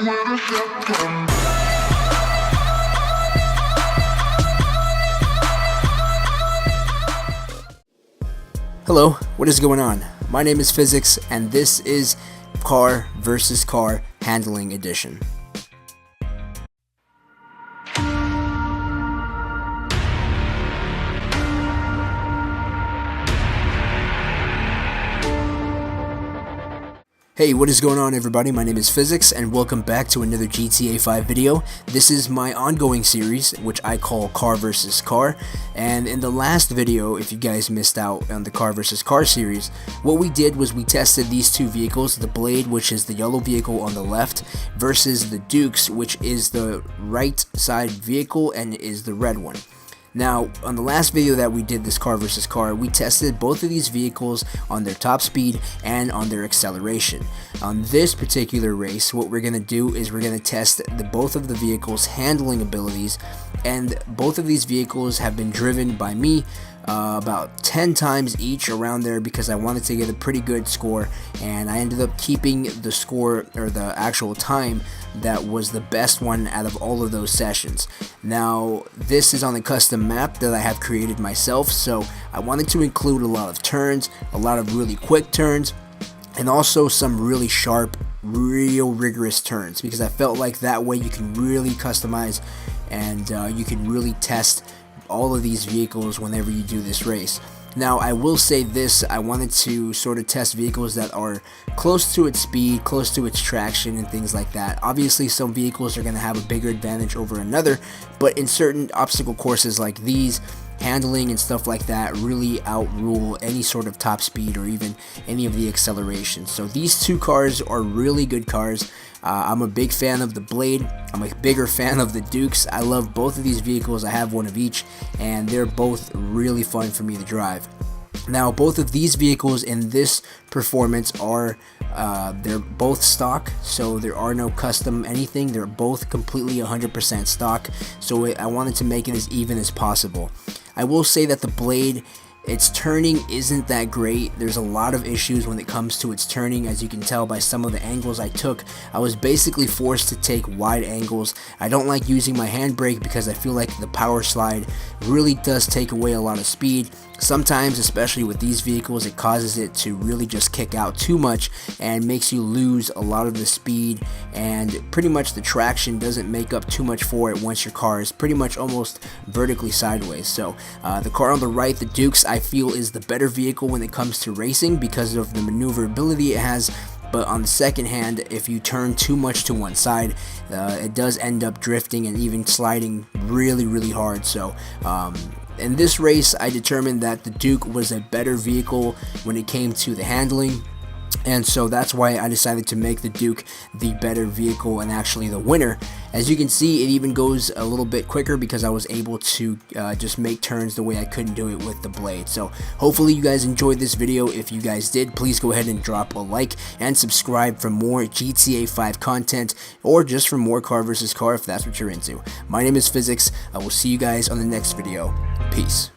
Hello, what is going on? My name is Physiics, and this is Car vs. Car Handling Edition. Hey, what is going on everybody? My name is Physiics and welcome back to another GTA 5 video. This is my ongoing series, which I call Car vs. Car. And in the last video, if you guys missed out on the Car vs. Car series, what we did was we tested these two vehicles, the Blade, which is the yellow vehicle on the left, versus the Dukes, which is the right side vehicle and is the red one. Now, on the last video that we did this Car vs. Car, we tested both of these vehicles on their top speed and on their acceleration. On this particular race, what we're going to do is we're going to test both of the vehicles' handling abilities, and both of these vehicles have been driven by me about 10 times each around there because I wanted to get a pretty good score, and I ended up keeping the score, or the actual time, that was the best one out of all of those sessions. Now, this is on the custom map that I have created myself, so I wanted to include a lot of turns, a lot of really quick turns, and also some really sharp, real rigorous turns, because I felt like that way you can really customize and you can really test all of these vehicles whenever you do this race. Now, I will say this, I wanted to sort of test vehicles that are close to its speed, close to its traction, and things like that. Obviously, some vehicles are going to have a bigger advantage over another, but in certain obstacle courses like these, handling and stuff like that really outrule any sort of top speed or even any of the acceleration. So these two cars are really good cars. I'm a big fan of the Blade. I'm a bigger fan of the Dukes. I love both of these vehicles. I have one of each, and they're both really fun for me to drive. Now, both of these vehicles in this performance are they're both stock, so there are no custom anything. They're both completely 100% stock, so I wanted to make it as even as possible. I will say that the Blade, its turning isn't that great. There's a lot of issues when it comes to its turning, as you can tell by some of the angles I took. I was basically forced to take wide angles. I don't like using my handbrake because I feel like the power slide really does take away a lot of speed. Sometimes, especially with these vehicles, it causes it to really just kick out too much and makes you lose a lot of the speed, and pretty much the traction doesn't make up too much for it once your car is pretty much almost vertically sideways. So the car on the right, the Dukes, I feel is the better vehicle when it comes to racing because of the maneuverability it has. But on the second hand, if you turn too much to one side, it does end up drifting and even sliding really hard. So in this race, I determined that the Duke was a better vehicle when it came to the handling, and so that's why I decided to make the Duke the better vehicle and actually the winner. As you can see, it even goes a little bit quicker because I was able to just make turns the way I couldn't do it with the Blade. So hopefully you guys enjoyed this video. If you guys did, please go ahead and drop a like and subscribe for more GTA 5 content, or just for more Car vs. Car if that's what you're into. My name is Physiics. I will see you guys on the next video. Peace.